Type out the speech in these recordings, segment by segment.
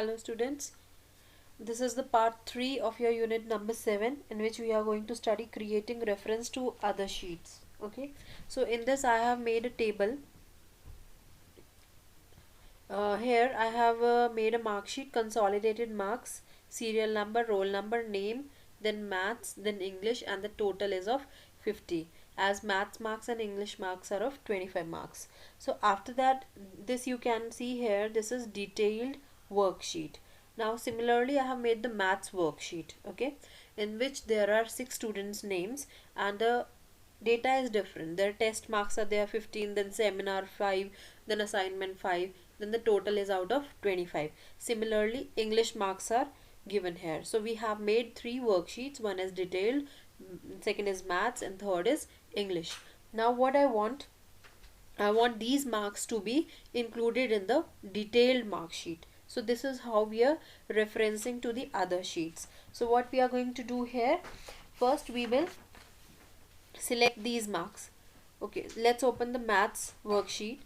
Hello students, this is the part 3 of your unit number 7 in which we are going to study creating reference to other sheets. Okay, so in this I have made a table. Here I have made a mark sheet, consolidated marks, serial number, roll number, name, then maths, then English, and the total is of 50, as maths marks and English marks are of 25 marks. So after that, this you can see here, this is detailed worksheet. Now similarly I have made the maths worksheet, okay, in which there are 6 students names and the data is different. Their test marks are there 15, then seminar 5, then assignment 5, then the total is out of 25. Similarly, English marks are given here. So we have made 3 worksheets. One is detailed, second is maths, and third is English. Now what I want these marks to be included in the detailed mark sheet. So this is how we are referencing to the other sheets. So what we are going to do here, first we will select these marks. Okay, let's open the maths worksheet.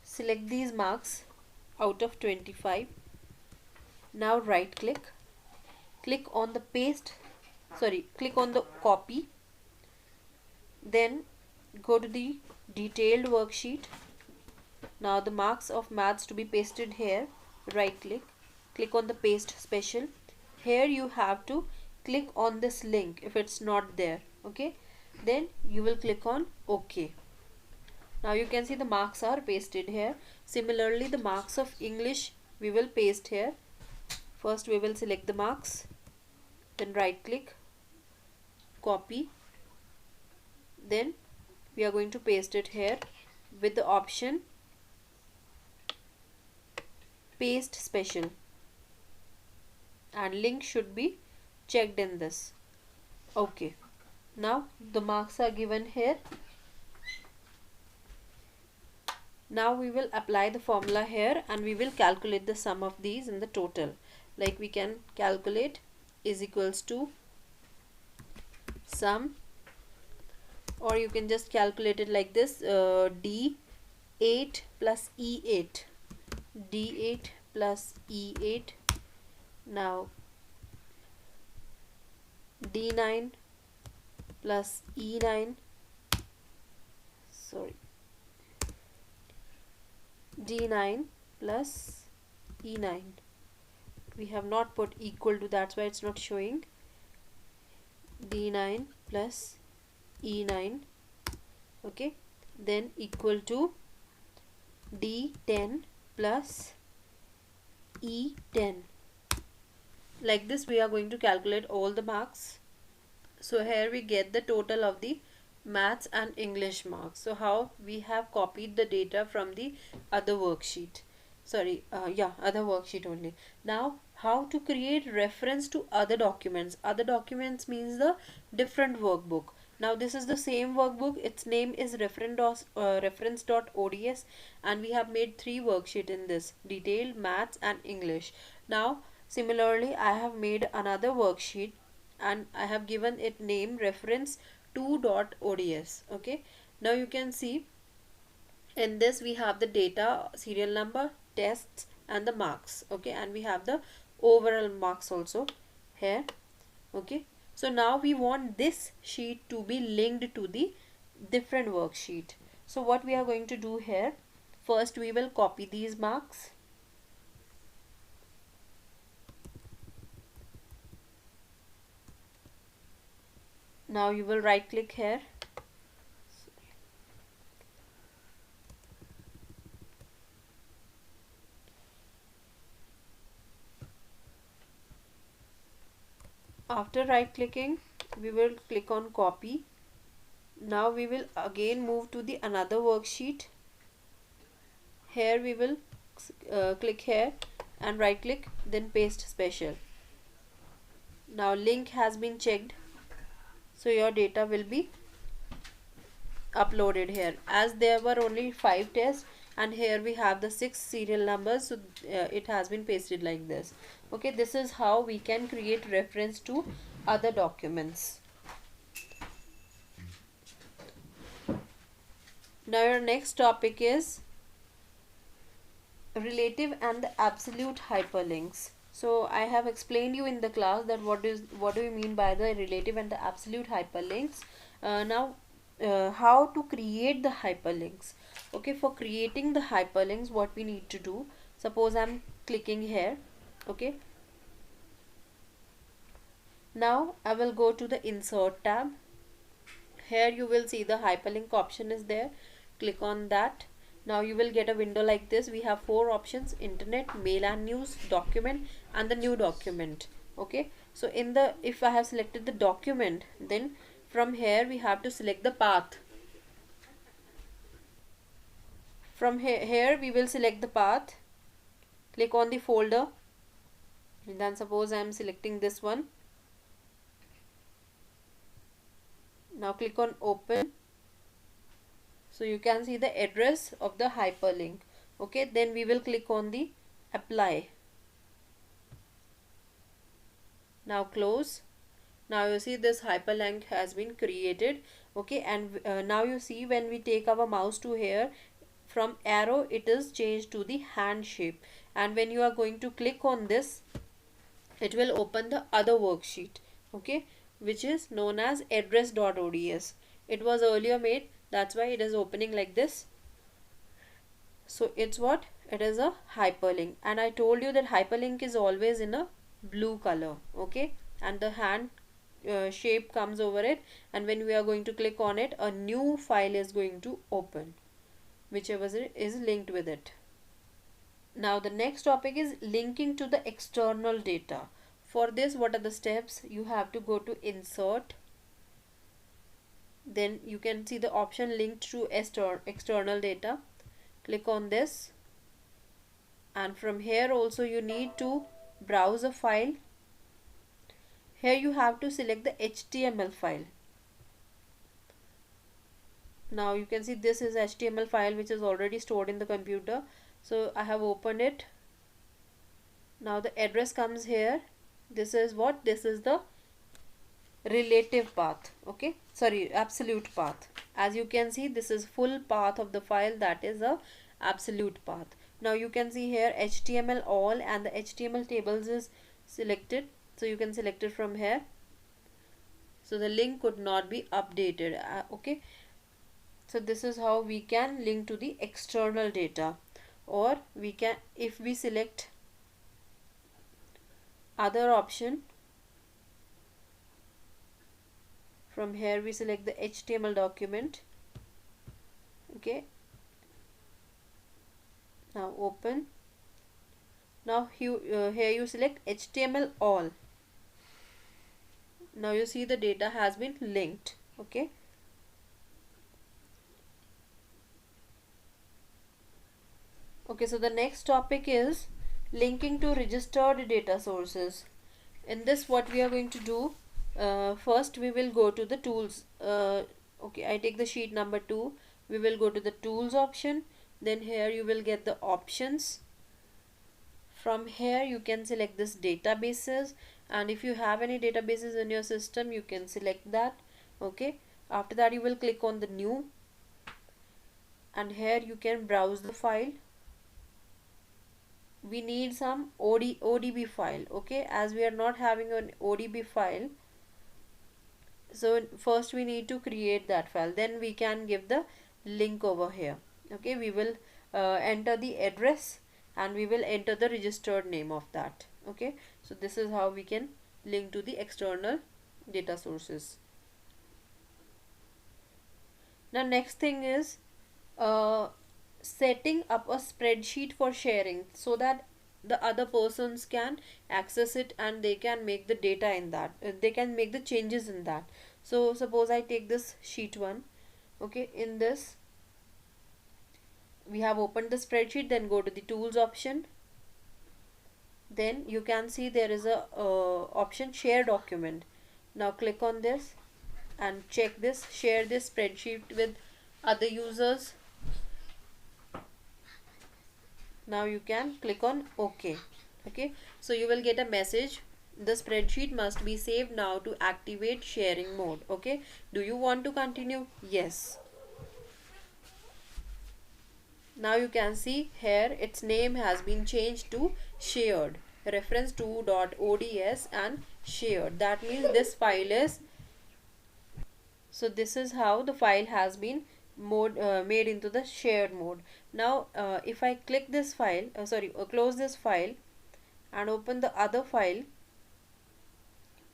Select these marks out of 25. Now right click on the click on the copy, then go to the detailed worksheet. Now the marks of maths to be pasted here, right click on the paste special. Here you have to click on this link if it's not there, okay, then you will click on OK. Now you can see the marks are pasted here. Similarly, the marks of English we will paste here. First we will select the marks, then right click, copy, then we are going to paste it here with the option paste special, and link should be checked in this. Okay, now the marks are given here. Now we will apply the formula here and we will calculate the sum of these in the total. Like we can calculate is equals to sum, or you can just calculate it like this, D8 plus E8, D8 plus E8, now D9 plus E9, D9 plus E9. We have not put equal to, that's why it's not showing. D9 plus E9, okay, then equal to D10 plus E10. Like this we are going to calculate all the marks. So here we get the total of the maths and English marks. So how we have copied the data from the other worksheet, other worksheet only. Now how to create reference to other documents. Other documents means the different workbook. Now this is the same workbook, its name is reference.ods, and we have made 3 worksheet in this: detailed, maths and English. Now similarly I have made another worksheet and I have given it name reference 2.ods. okay, now you can see in this we have the data, serial number, tests and the marks, okay, and we have the overall marks also here, okay. So now we want this sheet to be linked to the different worksheet. So what we are going to do here, first we will copy these marks. Now you will right click here, after right clicking we will click on copy. Now we will again move to the another worksheet. Here we will click here and right click, then paste special. Now link has been checked, so your data will be uploaded here, as there were only 5 tests and here we have the 6 serial numbers, so it has been pasted like this. Okay, this is how we can create reference to other documents. Now your next topic is relative and the absolute hyperlinks. So I have explained you in the class that what do you mean by the relative and the absolute hyperlinks. Now how to create the hyperlinks. Okay, for creating the hyperlinks, what we need to do, suppose I'm clicking here. Okay, now I will go to the insert tab. Here you will see the hyperlink option is there. Click on that. Now you will get a window like this. We have four options: internet, mail and news, document, and the new document. Okay, so in the, if I have selected the document, then from here we have to select the path. From here we will select the path. Click on the folder, and then suppose I am selecting this one. Now click on open. So you can see the address of the hyperlink. Okay, then we will click on the apply. Now close. Now you see this hyperlink has been created. Okay, and now you see when we take our mouse to here, from arrow it is changed to the hand shape, and when you are going to click on this, it will open the other worksheet. Okay, which is known as address.ods. It was earlier made, that's why it is opening like this. So it's what, it is a hyperlink, and I told you that hyperlink is always in a blue color. Okay, and the hand shape comes over it, and when we are going to click on it, a new file is going to open, whichever is linked with it. Now the next topic is linking to the external data. For this, what are the steps? You have to go to insert, then you can see the option linked to external data. Click on this, and from here also you need to browse a file. Here you have to select the HTML file. Now you can see this is HTML file which is already stored in the computer. So I have opened it. Now the address comes here. This is what? This is the relative path. Okay, sorry, absolute path. As you can see, this is full path of the file, that is a absolute path. Now you can see here HTML all, and the HTML tables is selected, so you can select it from here. So the link could not be updated. Okay, so this is how we can link to the external data. Or we can, if we select other option, from here we select the HTML document. Okay, now open. Now here you select HTML all. Now you see the data has been linked. Okay, okay, so the next topic is linking to registered data sources. In this, what we are going to do, first we will go to the tools. Okay, I take the sheet number 2. We will go to the tools option, then here you will get the options. From here you can select this databases, and if you have any databases in your system, you can select that. Okay, after that you will click on the new, and here you can browse the file. We need some ODB file. Okay, as we are not having an ODB file, so first we need to create that file, then we can give the link over here. Okay, we will enter the address, and we will enter the registered name of that. Okay, so this is how we can link to the external data sources. Now next thing is setting up a spreadsheet for sharing, so that the other persons can access it and they can make the data in that, they can make the changes in that. So suppose I take this sheet 1. Okay, in this we have opened the spreadsheet, then go to the tools option, then you can see there is a option share document. Now click on this and check this, share this spreadsheet with other users. Now you can click on OK. Okay, so you will get a message, the spreadsheet must be saved now to activate sharing mode. Okay, do you want to continue? Yes. Now you can see here its name has been changed to shared. reference2.ods and shared. That means this file is, so this is how the file has been made into the shared mode. Now if I click this file, close this file and open the other file,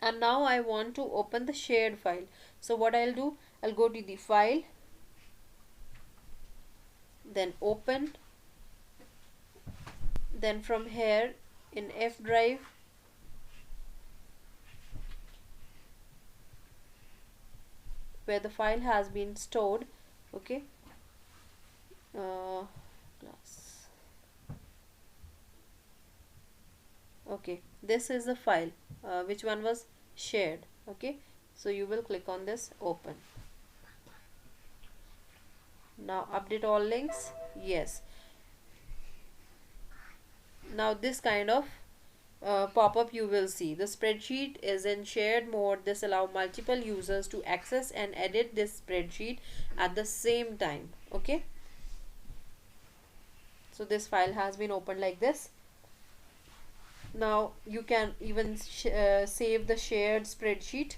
and now I want to open the shared file. So what I'll do, I'll go to the file, then open, then from here in F drive, where the file has been stored, okay, class, okay, this is the file which one was shared. Okay, so you will click on this open. Now update all links, yes. Now this kind of pop-up you will see. The spreadsheet is in shared mode. This allows multiple users to access and edit this spreadsheet at the same time. Okay, so this file has been opened like this. Now you can even save the shared spreadsheet.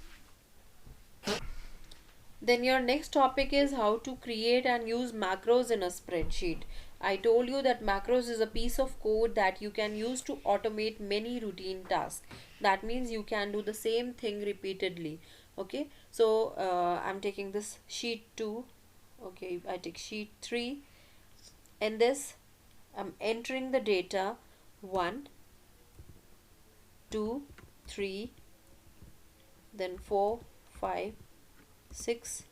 Then your next topic is how to create and use macros in a spreadsheet. I told you that macros is a piece of code that you can use to automate many routine tasks. That means you can do the same thing repeatedly. Okay, so I'm taking this sheet 2. Okay, I take sheet 3. In this, I'm entering the data 1, 2, 3, then 4, 5, 6,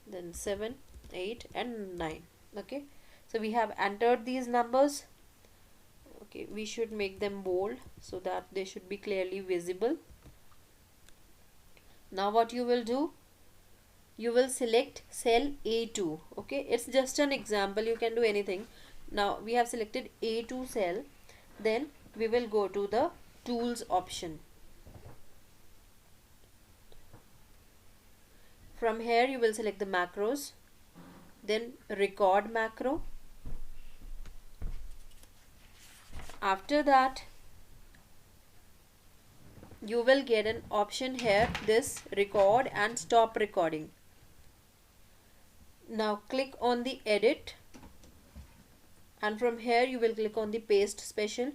then 7, 8 and 9. Okay, so we have entered these numbers. Okay, we should make them bold so that they should be clearly visible. Now what you will do, you will select cell A2. Okay, it's just an example, you can do anything. Now we have selected A2 cell. Then we will go to the tools option. From here you will select the macros, then record macro. After that you will get an option here, this record and stop recording. Now click on the edit, and from here you will click on the paste special.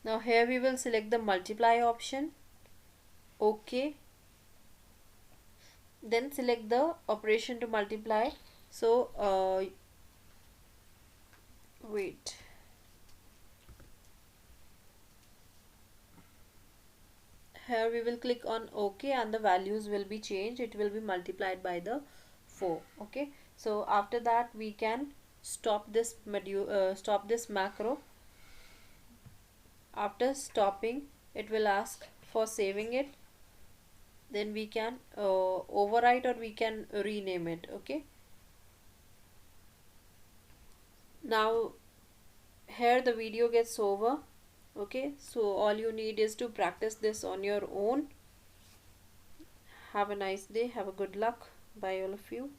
Now here we will select the multiply option. Okay, then select the operation to multiply. So wait, here we will click on OK, and the values will be changed. It will be multiplied by the 4. Okay, so after that we can stop this macro. After stopping, it will ask for saving it. Then we can overwrite, or we can rename it. Okay, now here the video gets over. Okay, so all you need is to practice this on your own. Have a nice day. Have a good luck. Bye all of you.